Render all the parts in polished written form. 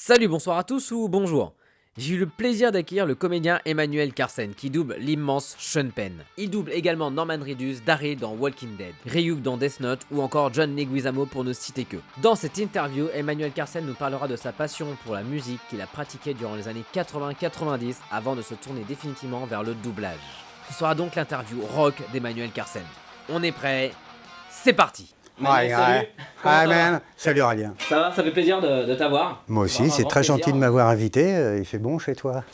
Salut, bonsoir à tous ou bonjour. J'ai eu le plaisir d'accueillir le comédien Emmanuel Carsen qui double l'immense Sean Penn. Il double également Norman Reedus, Daryl dans Walking Dead, Ryuk dans Death Note ou encore John Leguizamo pour ne citer que. Dans cette interview, Emmanuel Carsen nous parlera de sa passion pour la musique qu'il a pratiquée durant les années 80-90 avant de se tourner définitivement vers le doublage. Ce sera donc l'interview rock d'Emmanuel Carsen. On est prêt, c'est parti. Hi, Salut. hi man. Salut Aurélien. Ça va, ça fait plaisir de t'avoir. Moi aussi, Vraiment, c'est un très grand gentil de m'avoir invité. Il fait bon chez toi.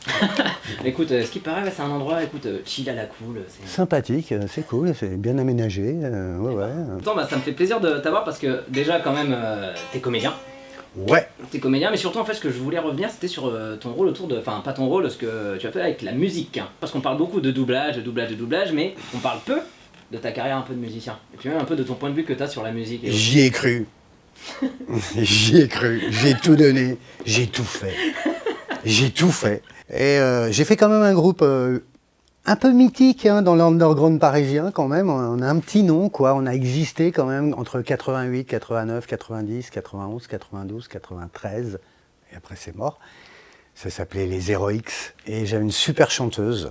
Écoute, ce qui paraît, c'est un endroit, chill à la cool. Sympathique, c'est cool, c'est bien aménagé. Ouais. Pourtant, ça me fait plaisir de t'avoir parce que déjà, quand même, t'es comédien. Ouais. T'es comédien, mais surtout, en fait, ce que je voulais revenir, c'était sur ton rôle autour de. Enfin, pas ton rôle, ce que tu as fait avec la musique. Hein. Parce qu'on parle beaucoup de doublage, mais on parle peu de ta carrière un peu de musicien. Et puis même un peu de ton point de vue que t'as sur la musique. J'y ai cru. J'y ai cru. J'ai tout donné. J'ai tout fait. J'ai tout fait. Et j'ai fait quand même un groupe un peu mythique hein, dans l'underground parisien quand même. On a un petit nom, quoi. On a existé quand même entre 88, 89, 90, 91, 92, 93. Et après, c'est mort. Ça s'appelait les Heroics. Et j'avais une super chanteuse.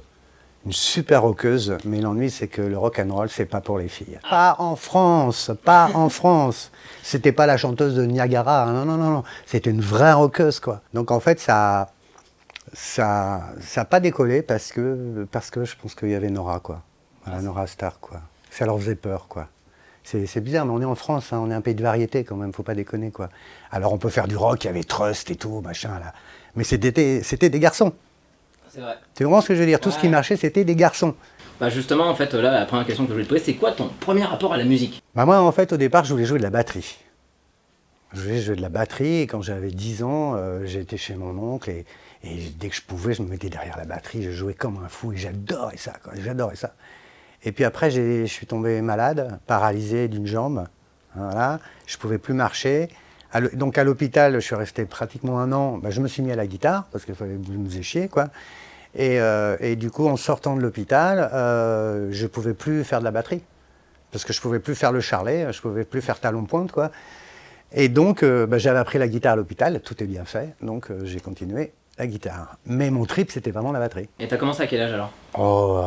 Une super rockeuse, mais l'ennui c'est que le rock and roll c'est pas pour les filles. Pas en France, pas en France. C'était pas la chanteuse de Niagara, hein, non. C'était une vraie rockeuse quoi. Donc en fait ça a pas décollé parce que je pense qu'il y avait Nora quoi. Voilà, Nora Star quoi. Ça leur faisait peur quoi. C'est bizarre, mais on est en France, hein, on est un pays de variété quand même, faut pas déconner quoi. Alors on peut faire du rock, il y avait Trust et tout, machin là. Mais c'était des garçons. C'est vrai. Tu comprends ce que je veux dire? Tout ce qui marchait, c'était des garçons. Bah justement, en fait, là, la première question que je voulais te poser, c'est quoi ton premier rapport à la musique? Bah moi, en fait, au départ, je voulais jouer de la batterie. Je voulais jouer de la batterie, et quand j'avais 10 ans, j'étais chez mon oncle, et dès que je pouvais, je me mettais derrière la batterie, je jouais comme un fou, et j'adorais ça, quoi, j'adorais ça. Et puis après, je suis tombé malade, paralysé d'une jambe, voilà, je pouvais plus marcher. Donc à l'hôpital, je suis resté pratiquement un an, bah, je me suis mis à la guitare, parce qu'il fallait que je me faisais chier, quoi. Et du coup, en sortant de l'hôpital, je pouvais plus faire de la batterie. Parce que je pouvais plus faire le charlet, je pouvais plus faire talon-pointe, quoi. Et donc, j'avais appris la guitare à l'hôpital, tout est bien fait, donc j'ai continué la guitare. Mais mon trip, c'était vraiment la batterie. Et t'as commencé à quel âge alors? Oh,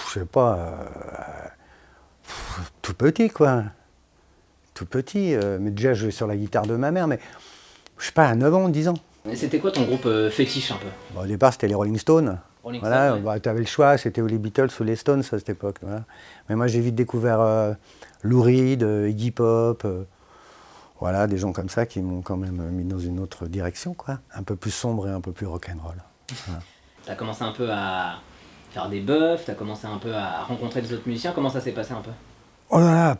je sais pas, tout petit, quoi. Tout petit, mais déjà, je jouais sur la guitare de ma mère, mais je sais pas, à 9 ans, 10 ans. Et c'était quoi ton groupe fétiche un peu? Bon, au départ, c'était les Rolling Stones. Voilà, Stones, ouais. bah, tu avais le choix, c'était ou les Beatles ou les Stones à cette époque. Voilà. Mais moi j'ai vite découvert Lou Reed, Iggy Pop, voilà, des gens comme ça qui m'ont quand même mis dans une autre direction, quoi. Un peu plus sombre et un peu plus rock'n'roll. Voilà. T'as commencé un peu à faire des buffs, t'as commencé un peu à rencontrer des autres musiciens, comment ça s'est passé un peu? Oh là là,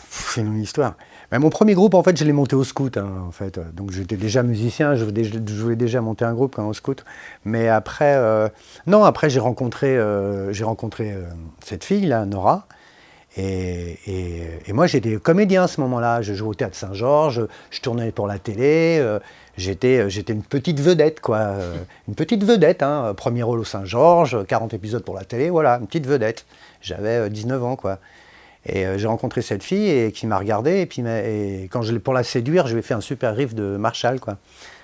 c'est une longue histoire. Mais mon premier groupe, en fait, je l'ai monté au scout, hein, en fait. Donc j'étais déjà musicien, je voulais déjà monter un groupe quand au scout. Mais après, non, après j'ai rencontré cette fille là, Nora. Et moi, j'étais comédien à ce moment-là. Je jouais au Théâtre Saint-Georges, je tournais pour la télé. J'étais une petite vedette, quoi. Une petite vedette, hein. Premier rôle au Saint-Georges, 40 épisodes pour la télé, voilà, une petite vedette. J'avais 19 ans, quoi. Et j'ai rencontré cette fille et qui m'a regardé. Et puis, pour la séduire, je lui ai fait un super riff de Marshall, quoi.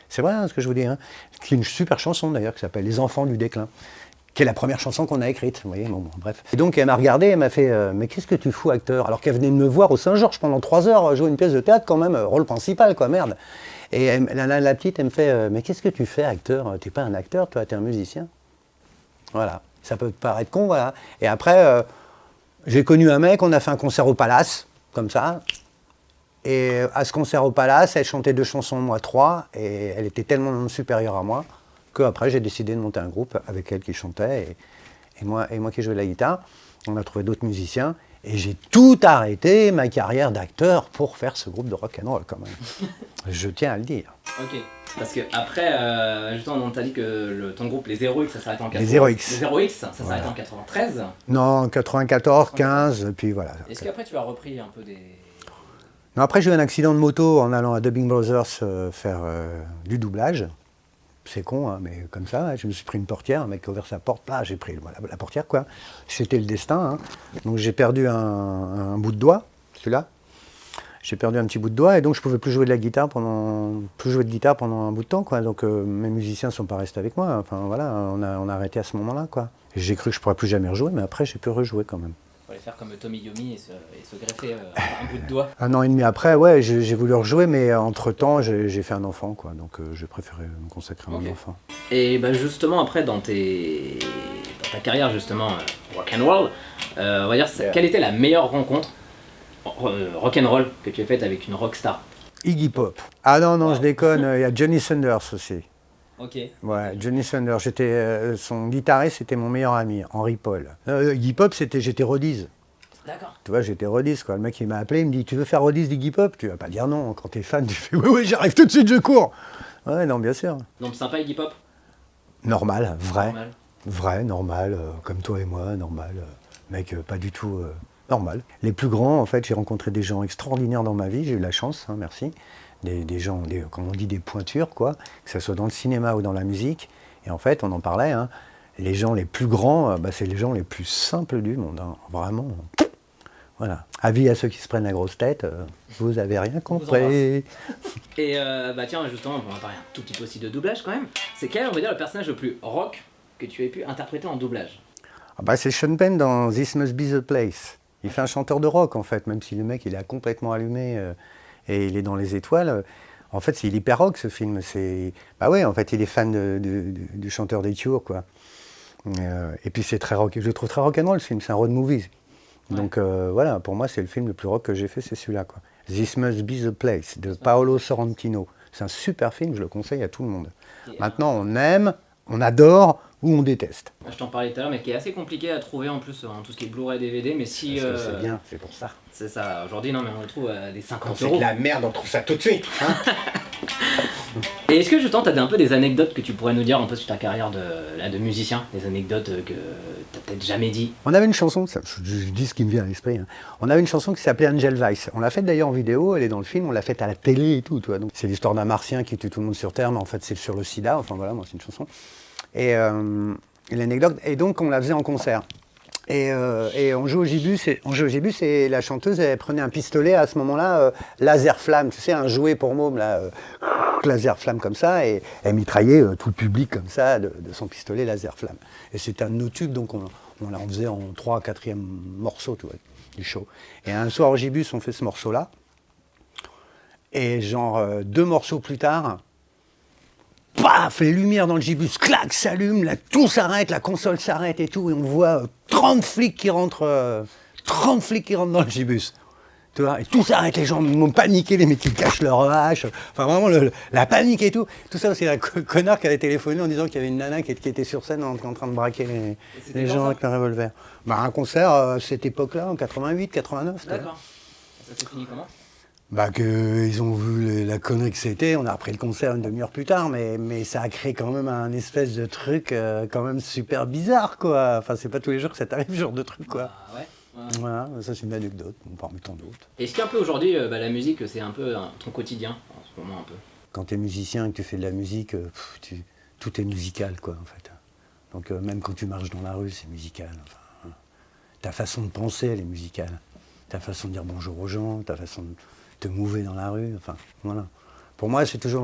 C'est vrai hein, ce que je vous dis. Hein. C'est une super chanson d'ailleurs qui s'appelle Les Enfants du déclin, qui est la première chanson qu'on a écrite. Vous voyez, bon, bref. Et donc elle m'a regardé, elle m'a fait mais qu'est-ce que tu fous, acteur? Alors qu'elle venait de me voir au Saint-Georges pendant 3 heures jouer une pièce de théâtre, quand même, rôle principal, quoi, merde. Et la petite, elle me fait mais qu'est-ce que tu fais, acteur? T'es pas un acteur, toi, t'es un musicien. Voilà. Ça peut te paraître con, voilà. Et après. J'ai connu un mec, on a fait un concert au Palace, comme ça. Et à ce concert au Palace, elle chantait 2 chansons, moi 3, et elle était tellement supérieure à moi qu'après j'ai décidé de monter un groupe avec elle qui chantait et moi qui jouais de la guitare. On a trouvé d'autres musiciens et j'ai tout arrêté ma carrière d'acteur pour faire ce groupe de rock'n'roll quand même. Je tiens à le dire. Ok. Parce que après, justement, on t'a dit que ton groupe, les Heroics, ça s'arrête en 93. Les Heroics. Les Heroics, ça Voilà. s'arrête en 93. Non, 94, 15, et puis voilà. Est-ce qu'après tu as repris un peu des... Non, après j'ai eu un accident de moto en allant à Dubbing Brothers faire du doublage. C'est con, hein, mais comme ça, hein, je me suis pris une portière, un mec qui a ouvert sa porte, là j'ai pris la portière, quoi. C'était le destin. Hein. Donc j'ai perdu un bout de doigt, celui-là. j'ai perdu un petit bout de doigt et donc je pouvais plus jouer de guitare pendant un bout de temps, quoi. Donc mes musiciens sont pas restés avec moi. Enfin voilà, on a arrêté à ce moment-là, quoi. Et j'ai cru que je pourrais plus jamais rejouer, mais après j'ai pu rejouer quand même. Il fallait faire comme Tommy Yomi et se greffer un bout de doigt. Un an et demi après, ouais, j'ai voulu rejouer, mais entre-temps, j'ai fait un enfant, quoi. Donc j'ai préféré me consacrer à mon enfant. Et bah justement, après, dans ta carrière, justement, rock'n'roll, on va dire, quelle était la meilleure rencontre rock'n'roll que tu as faite avec une rockstar? Iggy Pop. Ah non, je déconne, il y a Johnny Thunders aussi. Ok. Ouais, Johnny Thunders, son guitariste, c'était mon meilleur ami, Henry Paul. Iggy Pop, j'étais Rhodes. D'accord. Tu vois, j'étais Rhodes, quoi. Le mec, il m'a appelé, il me dit, tu veux faire Rhodes d'Iggy Pop? Tu vas pas dire non. Quand t'es fan, tu fais, oui, j'arrive tout de suite, je cours. Ouais, non, bien sûr. Donc sympa Iggy Pop? Normal, normal, comme toi et moi, normal. Mec, pas du tout normal. Les plus grands, en fait, j'ai rencontré des gens extraordinaires dans ma vie, j'ai eu la chance, hein, merci. Des gens, comme on dit, des pointures, quoi, que ce soit dans le cinéma ou dans la musique. Et en fait, on en parlait, hein, les gens les plus grands, c'est les gens les plus simples du monde, hein, vraiment. Voilà. Avis à ceux qui se prennent la grosse tête, vous avez rien compris. Et bah tiens, justement, on va parler un tout petit peu aussi de doublage quand même. C'est quel, on va dire, le personnage le plus rock que tu aies pu interpréter en doublage? C'est Sean Penn dans This Must Be the Place. Il fait un chanteur de rock, en fait, même si le mec, il est complètement allumé et il est dans les étoiles. En fait, c'est hyper rock, ce film. Ouais, en fait, il est fan du chanteur des Cure, quoi. Et puis, c'est très rock. Je le trouve très rock'n'roll, ce film. C'est un road movie. Ouais. Donc, voilà, pour moi, c'est le film le plus rock que j'ai fait, c'est celui-là, quoi. This Must Be the Place, de Paolo Sorrentino. C'est un super film, je le conseille à tout le monde. Maintenant, on aime, on adore ou on déteste. Je t'en parlais tout à l'heure, mais qui est assez compliqué à trouver en plus en tout ce qui est Blu-ray DVD, mais si... c'est bien, c'est pour ça. C'est ça, aujourd'hui non, mais on le trouve à des 50 Quand euros. c'est de la merde, on trouve ça tout de suite. Hein. Et est-ce que justement, tu as un peu des anecdotes que tu pourrais nous dire un peu sur ta carrière de musicien, des anecdotes que tu peut-être jamais dit? On avait une chanson, je dis ce qui me vient à l'esprit, hein. On avait une chanson qui s'appelait Angel Vice. On l'a faite d'ailleurs en vidéo, elle est dans le film, on l'a faite à la télé et tout. Donc, c'est l'histoire d'un martien qui tue tout le monde sur Terre, mais en fait c'est sur le sida, enfin voilà, moi c'est une chanson. Et l'anecdote, et donc on la faisait en concert. Et on joue au gibus, et la chanteuse, elle prenait un pistolet à ce moment-là, laser flamme, tu sais, un jouet pour môme, là, laser flamme comme ça, et elle mitraillait tout le public comme ça de son pistolet laser flamme. Et c'était un de nos tubes, donc on faisait en 3, 4e morceau, tu vois, du show. Et un soir au gibus, on fait ce morceau-là, et genre 2 morceaux plus tard, paf, les lumières dans le gibus, clac, s'allument, là, tout s'arrête, la console s'arrête et tout, et on voit 30 flics qui rentrent dans le gibus. Tu vois, et tout s'arrête, les gens m'ont paniqué, les mecs qui cachent leur hache, enfin vraiment la panique et tout. Tout ça, c'est un connard qui avait téléphoné en disant qu'il y avait une nana qui était sur scène en train de braquer les gens avec un revolver. Un concert à cette époque-là, en 88, 89. D'accord. Ça s'est fini comment? Qu'ils ont vu la connerie que c'était, on a repris le concert une demi-heure plus tard, mais ça a créé quand même un espèce de truc quand même super bizarre, quoi. Enfin, c'est pas tous les jours que ça t'arrive, ce genre de truc, quoi. Ouais. Voilà, ça c'est une anecdote, parmi tant d'autres. Est-ce qu'un peu aujourd'hui, la musique, c'est un peu ton quotidien, en ce moment un peu? Quand tu es musicien et que tu fais de la musique, tout est musical, quoi, en fait. Donc même quand tu marches dans la rue, c'est musical. Enfin, ta façon de penser, elle est musicale. Ta façon de dire bonjour aux gens, ta façon de te mouver dans la rue, enfin, voilà. Pour moi, je suis toujours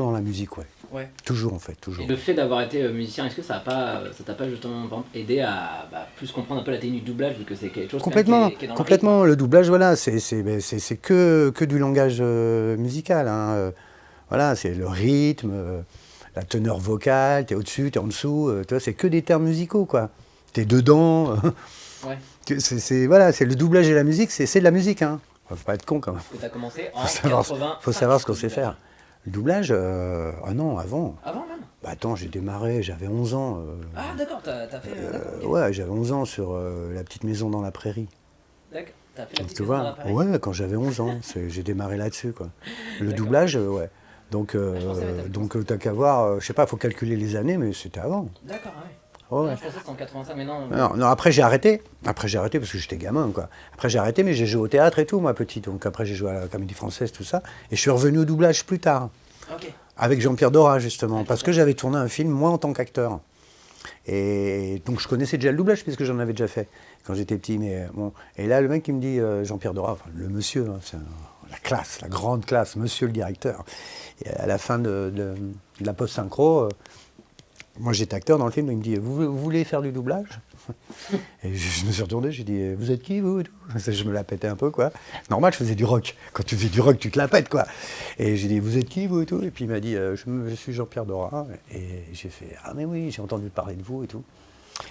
dans la musique, ouais. Toujours, en fait, toujours. Et le fait d'avoir été musicien, est-ce que ça t'a pas justement aidé à plus comprendre un peu la technique du doublage, vu que c'est quelque chose complètement, qui est dans complètement. Le doublage, voilà, c'est que du langage musical, hein. Voilà, c'est le rythme, la teneur vocale, t'es au-dessus, t'es en dessous, tu vois, c'est que des termes musicaux, quoi. T'es dedans. Ouais. Voilà, c'est le doublage et la musique, c'est de la musique, hein. Faut pas être con quand même. Tu as commencé en faut savoir ce qu'on sait faire. Le doublage, non, avant. Avant même? Attends, j'ai démarré, j'avais 11 ans. Ah d'accord, t'as fait... okay. Ouais, j'avais 11 ans sur La petite maison dans la prairie. D'accord, t'as fait La petite tu maison vois, dans la prairie? Ouais, quand j'avais 11 ans, j'ai démarré là-dessus, quoi. Le doublage, ouais. Donc t'as qu'à voir, je sais pas, faut calculer les années, mais c'était avant. D'accord, ouais. Oh, ouais. Je pensais que c'était en 85, mais non. Non, après j'ai arrêté. Après j'ai arrêté parce que j'étais gamin, quoi. Après j'ai arrêté, mais j'ai joué au théâtre et tout, moi, petit. Donc après j'ai joué à la Comédie Française, tout ça. Et je suis revenu au doublage plus tard. Ok. Avec Jean-Pierre Dorat, justement. Parce que j'avais tourné un film, moi, en tant qu'acteur. Et donc je connaissais déjà le doublage, puisque j'en avais déjà fait quand j'étais petit. Mais bon. Et là, le mec qui me dit, Jean-Pierre Dorat, enfin le monsieur, hein, c'est la classe, la grande classe, monsieur le directeur. Et à la fin de la post-synchro, moi j'étais acteur dans le film, il me dit vous voulez faire du doublage? Et je me suis retourné, j'ai dit vous êtes qui vous? Je me la pétais un peu quoi. C'est normal, je faisais du rock. Quand tu fais du rock, tu te la pètes quoi. Et j'ai dit vous êtes qui vous et tout. Et puis il m'a dit je suis Jean-Pierre Dorin. Et j'ai fait ah mais oui, j'ai entendu parler de vous et tout.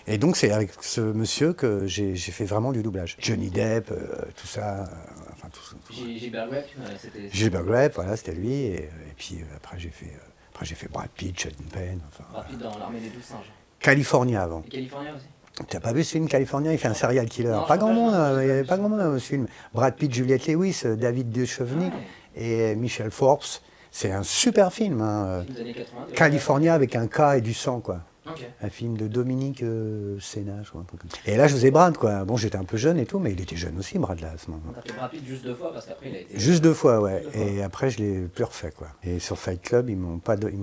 Et donc c'est avec ce monsieur que j'ai fait vraiment du doublage. Johnny Depp, tout ça. Enfin tout ça. Gilbert Grape, c'était... Gilbert Grape, voilà, c'était lui. Et puis après j'ai fait Brad Pitt, Sean Penn. Enfin, Brad Pitt dans l'Armée des 12 singes. California avant. Et California aussi. T'as pas vu ce film California? Il fait un serial killer. Non, Pas grand monde, il n'y avait pas grand monde dans ce film. Brad Pitt, Juliette Lewis, David Duchovny et Michel Forbes. C'est un super film. Hein. Film des années 80. California avec un K et du sang, quoi. Ok. Un film de Dominique Sénat, je crois, un truc comme ça. Et là, je faisais Brad, quoi. Bon, j'étais un peu jeune et tout, mais il était jeune aussi, Brad, là, à ce moment. T'as fait Brad Pitt juste 2 fois parce qu'après il a été... Juste 2 fois, ouais. Deux fois. Et après, je l'ai plus refait, quoi. Et sur Fight Club, ils me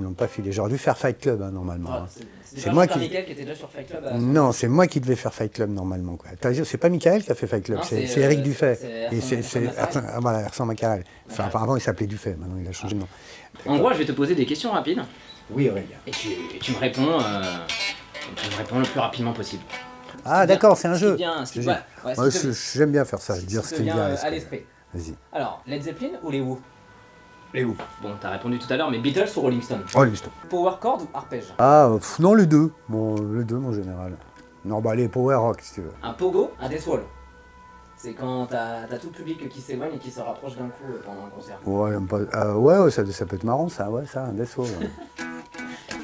l'ont pas filé. J'aurais dû faire Fight Club, hein, normalement. Ah, hein. c'est moi pas qui- Michael qui était déjà sur Fight Club. Non, c'est moi qui devais faire Fight Club, normalement, quoi. C'est pas Michael qui a fait Fight Club, Non, c'est c'est, Eric euh, Dufay. c'est Et Ersan Macarel. Voilà, Ersan Macarel. Enfin, avant, il s'appelait Dufay, maintenant, il a changé de nom. En gros, je vais te poser des questions rapides Oui, Aurélien. et tu me réponds. Tu me réponds le plus rapidement possible. Ah, d'accord, c'est un jeu. Ce qui te J'ai- vient- ouais, ce Ouais, qui te- j'aime bien faire ça, ce dire qui ce te qui me vient vient à l'esprit. l'esprit. Vas-y. Alors, Led Zeppelin ou les Who? Les où? Bon, t'as répondu tout à l'heure, mais Beatles ou Rolling Stone? Oh, les stop. Power chord ou arpège? Ah, non, les deux. Bon, les deux, en général. Non, bah, les Power Rock, si tu veux. Un pogo, un death wall. C'est quand t'as tout le public qui s'éloigne et qui se rapproche d'un coup pendant un concert. Ouais, ouais, ça peut être marrant, ça, ouais, ça, un Death Row, ouais.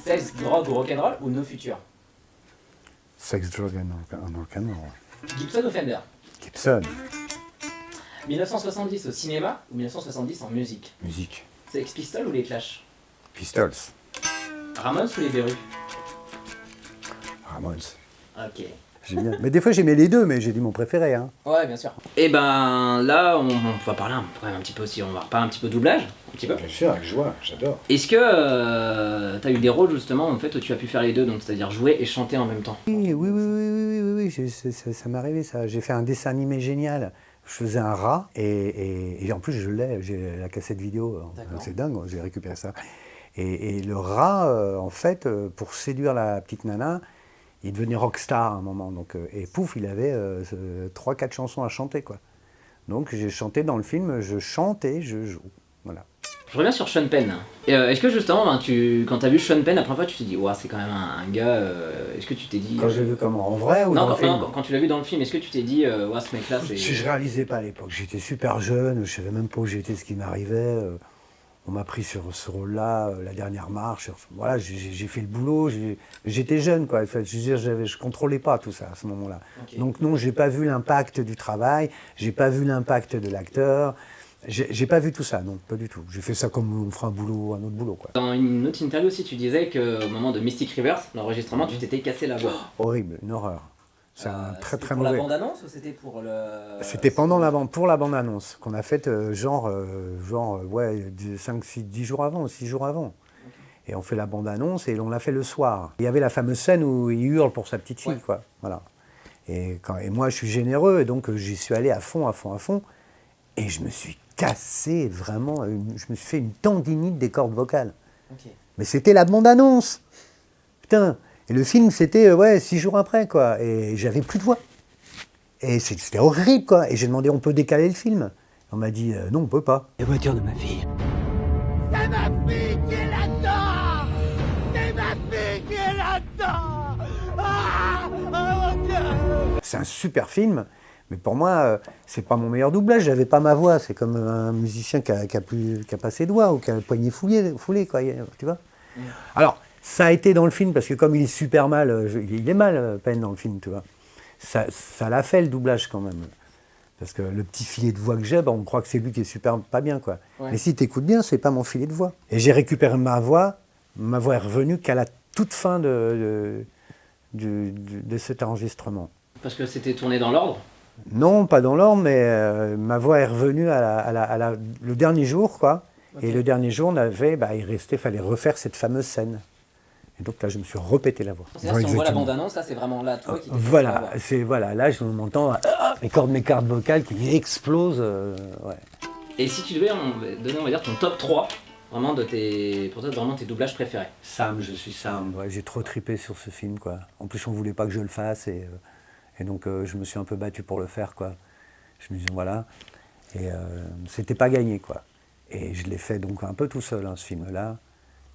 Sex, drogue ou rock'n'roll ou no future? Sex, Drug and Rock'n'Roll. Gibson ou Fender? Gibson, 1970 au cinéma ou 1970 en musique? musique. Sex Pistols ou les Clash? Pistols, Ramones ou les Berus? Ramones. Ok. J'aime bien. Mais des fois, j'aimais les deux, mais j'ai dit mon préféré, hein. Ouais, bien sûr. Et ben là, on va parler quand même un petit peu aussi, on va reparler un petit peu doublage, un petit peu. Bien sûr, avec joie, j'adore. Est-ce que t'as eu des rôles justement en fait où tu as pu faire les deux, donc c'est-à-dire jouer et chanter en même temps? Oui, ça m'est arrivé, ça. J'ai fait un dessin animé génial. Je faisais un rat, et en plus, j'ai la cassette vidéo. D'accord. C'est dingue, j'ai récupéré ça. Et le rat, en fait, pour séduire la petite nana, il devenait rockstar à un moment. Donc, et pouf, il avait 3-4 chansons à chanter, quoi. Donc j'ai chanté dans le film, je chante et je joue. Voilà. Je reviens sur Sean Penn. Et, est-ce que justement, quand t'as vu Sean Penn la première fois, tu t'es dit, ouah, c'est quand même un gars. Est-ce que tu t'es dit. Quand j'ai vu comment, en vrai ou non, dans le film? quand tu l'as vu dans le film, est-ce que tu t'es dit, ouah, ce mec-là, c'est. Je réalisais pas à l'époque, j'étais super jeune, je savais même pas où j'étais, ce qui m'arrivait. On m'a pris sur ce rôle-là, la dernière marche. Voilà, j'ai fait le boulot, j'étais jeune, quoi. Enfin, je veux dire, je contrôlais pas tout ça à ce moment-là. Ok. Donc non, j'ai pas vu l'impact du travail, j'ai pas vu l'impact de l'acteur, j'ai pas vu tout ça, non, pas du tout. J'ai fait ça comme on fera un autre boulot, quoi. Dans une autre interview aussi, tu disais qu'au moment de Mystic Rivers, l'enregistrement, tu t'étais cassé la voix. Horrible, une horreur. C'est un très C'était très pour mauvais. la bande-annonce ou c'était pour le. C'était pendant pour la bande-annonce, qu'on a faite ouais, 5, 6, 10 jours avant, 6 jours avant. Et on fait la bande-annonce et on l'a fait le soir. Il y avait la fameuse scène où il hurle pour sa petite fille, Ouais. quoi. Voilà. Et moi, je suis généreux, et donc j'y suis allé à fond. Et je me suis cassé vraiment, je me suis fait une tendinite des cordes vocales. Ok. Mais c'était la bande-annonce. Putain. Et le film, c'était 6 jours après, quoi. Et j'avais plus de voix. Et c'était horrible, quoi. Et j'ai demandé, on peut décaler le film? On m'a dit, non, on peut pas. La voiture de ma fille. C'est ma fille qui est là-dedans! C'est ma fille qui est là-dedans! Ah! Oh mon Dieu! C'est un super film, mais pour moi, c'est pas mon meilleur doublage. J'avais pas ma voix. C'est comme un musicien qui a pas ses doigts ou qui a le poignet foulé, quoi. Tu vois? Alors, ça a été dans le film, parce que comme il est super mal, il est mal, Penn, dans le film, tu vois. Ça l'a fait, le doublage, quand même. Parce que le petit filet de voix que j'ai, on croit que c'est lui qui est super pas bien, quoi. Ouais. Mais si tu écoutes bien, c'est pas mon filet de voix. Et j'ai récupéré ma voix est revenue qu'à la toute fin de cet enregistrement. Parce que c'était tourné dans l'ordre. Non, pas dans l'ordre, mais ma voix est revenue le dernier jour, quoi. Ok. Et le dernier jour, fallait refaire cette fameuse scène. Et donc là, je me suis répété la voix. C'est-à-dire, si on voit la Exactement. bande-annonce, là, c'est vraiment là, toi qui t'es Voilà, cassé la voix. là, je m'entends mes cordes vocales qui explosent. Ouais. Et si tu devais donner, on va dire, ton top 3 vraiment de tes doublages préférés. Sam, je suis Sam. Ouais, j'ai trop tripé sur ce film, quoi. En plus, on voulait pas que je le fasse et donc je me suis un peu battu pour le faire, quoi. Je me dis voilà. Et c'était pas gagné, quoi. Et je l'ai fait donc un peu tout seul, hein, ce film-là,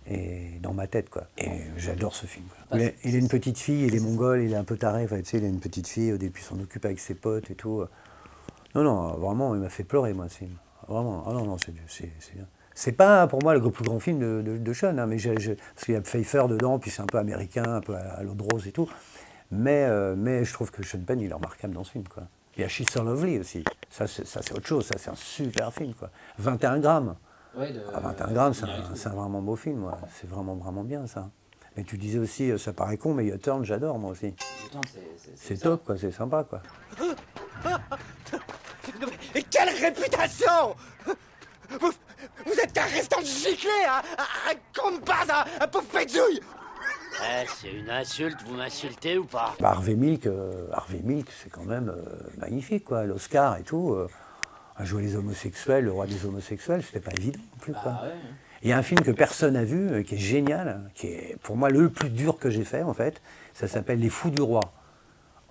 et dans ma tête, quoi. Et j'adore ce film, quoi. Il a une petite fille, il est mongol, il est un peu taré, enfin, tu sais, il a une petite fille, au début il s'en occupe avec ses potes et tout. Non, vraiment, il m'a fait pleurer, moi, ce film. Vraiment, ah non, c'est bien. C'est pas pour moi le plus grand film de Sean, hein, mais parce qu'il y a Pfeiffer dedans, puis c'est un peu américain, un peu à l'eau de rose et tout. Mais je trouve que Sean Penn, il est remarquable dans ce film, quoi. Il y a She's So Lovely aussi. Ça, c'est autre chose. Ça, c'est un super film, quoi. 21 grammes. Ouais, 21 grammes, c'est un vraiment beau film. Ouais. C'est vraiment, vraiment bien, ça. Mais tu disais aussi, ça paraît con, mais U-Turn, j'adore, moi aussi. U-Turn, c'est top, quoi. C'est sympa, quoi. Et quelle réputation! Vous êtes qu'un restant de giclé, un con de base, un pauvre pédouille! C'est une insulte, vous m'insultez ou pas? Bah, Harvey Milk, c'est quand même magnifique, quoi. L'Oscar et tout. À jouer les homosexuels, le roi des homosexuels, c'était pas évident non plus, quoi. Ouais. Il y a un film que personne n'a vu, qui est génial, qui est pour moi le plus dur que j'ai fait, en fait. Ça s'appelle Les Fous du Roi.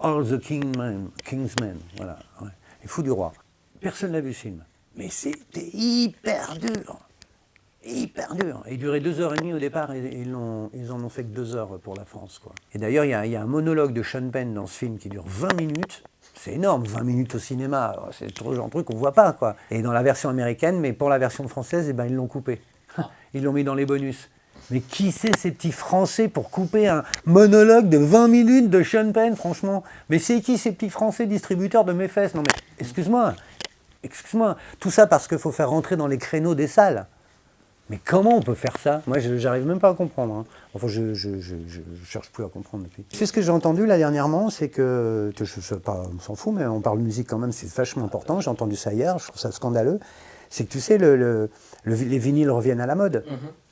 All the Kingsmen, voilà. Ouais. Les Fous du Roi. Personne n'a vu ce film. Mais c'était hyper dur. Hyper dur. Il durait 2h30 au départ et ils en ont fait que 2 heures pour la France, quoi. Et d'ailleurs, il y a un monologue de Sean Penn dans ce film qui dure 20 minutes. C'est énorme, 20 minutes au cinéma. C'est trop genre de truc qu'on voit pas, quoi. Et dans la version américaine, mais pour la version française, eh ben, ils l'ont coupé. Ils l'ont mis dans les bonus. Mais qui c'est ces petits Français pour couper un monologue de 20 minutes de Sean Penn, franchement? Mais c'est qui ces petits Français distributeurs de mes fesses? Non mais, excuse-moi. Tout ça parce qu'il faut faire rentrer dans les créneaux des salles. Mais comment on peut faire ça? Moi, j'arrive même pas à comprendre. Hein. Enfin, je cherche plus à comprendre depuis. Tu sais ce que j'ai entendu là dernièrement, c'est que, on s'en fout, mais on parle de musique quand même, c'est vachement important. J'ai entendu ça hier, je trouve ça scandaleux. C'est que tu sais, les vinyles reviennent à la mode.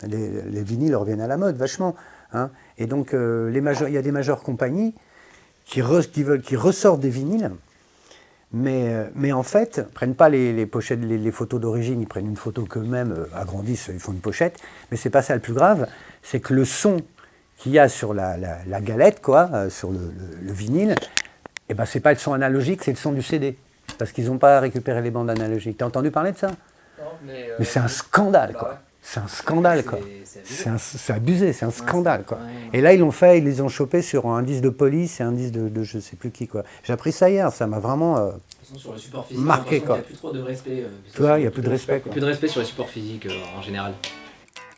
Les vinyles reviennent à la mode, vachement. Hein. Et donc, il y a des majeures compagnies qui ressortent des vinyles. Mais en fait, ils ne prennent pas les pochettes, les photos d'origine, ils prennent une photo qu'eux-mêmes agrandissent, ils font une pochette. Mais c'est pas ça le plus grave, c'est que le son qu'il y a sur la galette, quoi, sur le vinyle, eh ben, c'est pas le son analogique, c'est le son du CD. Parce qu'ils n'ont pas récupéré les bandes analogiques. T'as entendu parler de ça? Non, mais c'est un scandale, quoi. Ouais. C'est un scandale, quoi. C'est abusé, c'est un scandale, quoi. Ouais. Et là, ils les ont chopés sur un disque de Police et un disque de je sais plus qui, quoi. J'ai appris ça hier, ça m'a vraiment sur le support physique, marqué, quoi. Il n'y a plus trop de respect. Tu vois, il n'y a plus de respect, quoi. Plus de respect sur les supports physiques en général.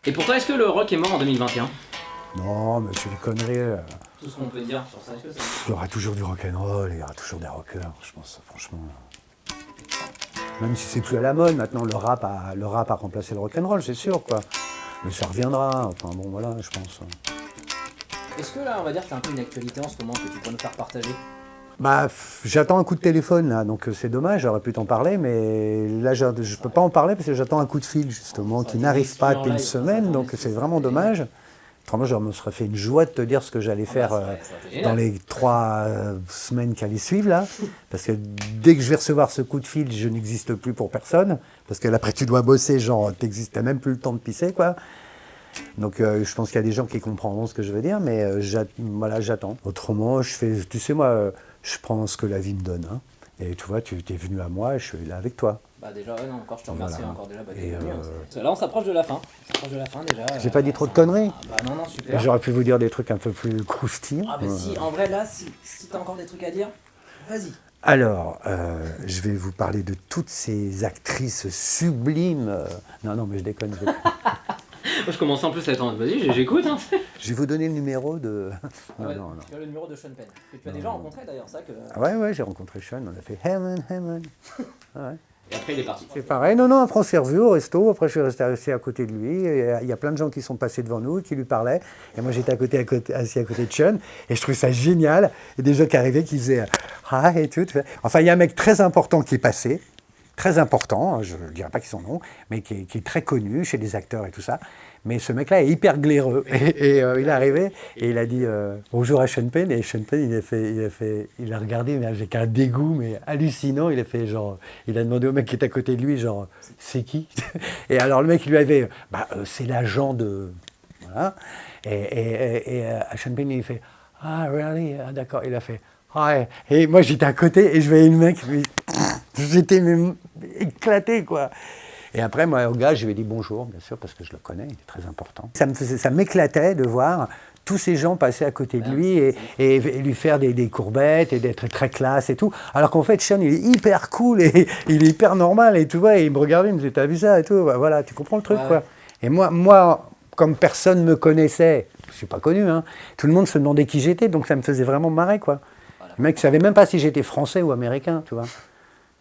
Et pourtant, est-ce que le rock est mort en 2021? Non, mais c'est des conneries. Tout ce qu'on peut dire sur ça, est-ce que ça... Il y aura toujours du rock'n'roll, il y aura toujours des rockers, je pense, franchement. Même si c'est plus à la mode, maintenant le rap a remplacé le rock'n'roll, c'est sûr, quoi. Mais ça reviendra, enfin bon, voilà, je pense. Est-ce que là, on va dire que c'est un peu une actualité en ce moment que tu pourrais nous faire partager? Bah, j'attends un coup de téléphone, là, donc c'est dommage, j'aurais pu t'en parler, mais là, je peux pas en parler parce que j'attends un coup de fil, justement, qui n'arrive pas depuis une semaine, donc c'est vraiment dommage. Autrement, je me serais fait une joie de te dire ce que j'allais faire dans les 3 semaines qui allaient suivre, là. Parce que dès que je vais recevoir ce coup de fil, je n'existe plus pour personne. Parce que après, tu dois bosser, genre, t'as même plus le temps de pisser, quoi. Donc, je pense qu'il y a des gens qui comprendront ce que je veux dire, mais voilà, j'attends. Autrement, tu sais, moi, je prends ce que la vie me donne. Hein. Et tu vois, tu es venu à moi, je suis là avec toi. Bah déjà, ouais, non, encore, je te remercie, Voilà. encore déjà. Bah, Et là, on s'approche de la fin. Déjà. J'ai pas dit trop de conneries. Bah non, super. J'aurais pu vous dire des trucs un peu plus croustillants. Ah bah si, en vrai, là, si t'as encore des trucs à dire, vas-y. Alors, je vais vous parler de toutes ces actrices sublimes. Non, mais je déconne. Je commence en plus à être en... Vas-y, j'écoute. Hein. Je vais vous donner le numéro de... Non. Tu as le numéro de Sean Penn, que tu as déjà rencontré d'ailleurs, ça que... Ouais, j'ai rencontré Sean, on a fait Heaven. Ouais. Et après, il est parti. C'est pareil, non, après on s'est revus au resto, après je suis resté à côté de lui, et il y a plein de gens qui sont passés devant nous, qui lui parlaient, et moi j'étais assis à côté de Sean, et je trouvais ça génial, et des gens qui arrivaient qui faisaient « Ah » et tout. Enfin, il y a un mec très important qui est passé, très important, je ne dirais pas qu'ils son nom, mais qui est très connu chez les acteurs et tout ça. Mais ce mec-là est hyper glaireux. Et il est arrivé et il a dit bonjour à Sean Penn. Et Sean Penn, il a regardé mais avec un dégoût mais hallucinant. Il a fait genre, il a demandé au mec qui est à côté de lui, genre, c'est qui? Et alors le mec lui avait, c'est l'agent de, voilà. Et Sean Penn il fait, ah really, ah, d'accord. Il a fait, ah, et moi j'étais à côté et je voyais le mec, j'étais même éclaté quoi. Et après, moi, au gars, je lui ai dit bonjour, bien sûr, parce que je le connais, il est très important. Ça m'éclatait de voir tous ces gens passer à côté de lui et lui faire des courbettes et d'être très classe et tout. Alors qu'en fait, Sean, il est hyper cool et il est hyper normal et tout, vois, et il me regardait, il me disait, t'as vu ça et tout, bah, voilà, tu comprends le truc, quoi. Et moi, comme personne me connaissait, je suis pas connu, hein, tout le monde se demandait qui j'étais, donc ça me faisait vraiment marrer, quoi. Voilà. Le mec ne savait même pas si j'étais français ou américain, tu vois.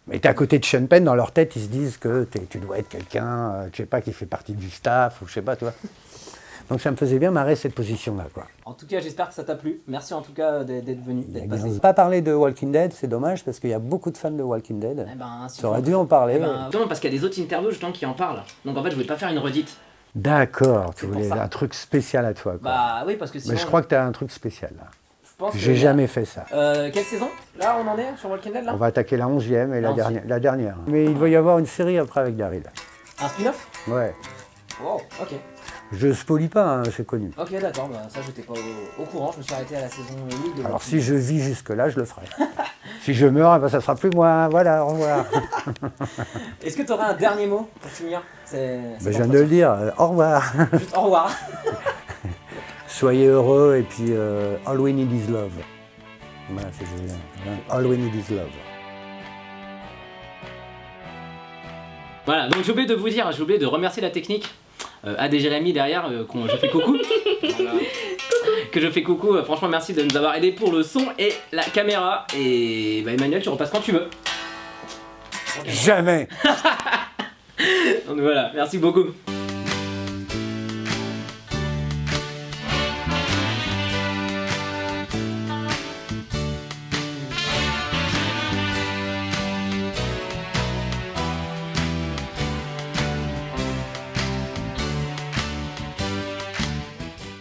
Mais t'es à côté de Sean Penn, dans leur tête, ils se disent que tu dois être quelqu'un, je sais pas, qui fait partie du staff, ou je sais pas, tu vois. Donc ça me faisait bien marrer cette position-là, quoi. En tout cas, j'espère que ça t'a plu. Merci en tout cas d'être venu, d'être passé. On n'a pas parlé de Walking Dead, c'est dommage, parce qu'il y a beaucoup de fans de Walking Dead. Eh ben, ça aurait dû en parler. Non, parce qu'il y a des autres interviews justement qui en parlent. Donc en fait, je voulais pas faire une redite. D'accord, tu voulais un truc spécial à toi, quoi. Bah oui, parce que sinon... Mais je crois que tu as un truc spécial, là. J'ai jamais fait ça. Quelle saison? Là, on en est sur Walking Dead, là? On va attaquer la 11e et la dernière. Mais il va y avoir une série après avec Daryl. Un spin-off? Ouais. Wow, ok. Je spoilie pas, hein, c'est connu. Ok, d'accord, bah, ça j'étais pas au courant, je me suis arrêté à la saison 8 de... Alors si je vis jusque-là, je le ferai. Si je meurs, ça sera plus moi, voilà, au revoir. Est-ce que tu aurais un dernier mot pour finir? Je viens de le dire, au revoir. Juste au revoir. Soyez heureux et puis all we need is love. Voilà, c'est génial. All we need is love. Voilà, donc j'ai oublié de vous dire, j'ai oublié de remercier la technique à des Jérémy derrière, je fais coucou. Voilà. Que je fais coucou, franchement merci de nous avoir aidé pour le son et la caméra. Et bah, Emmanuel, tu repasses quand tu veux. Jamais. Donc voilà, merci beaucoup.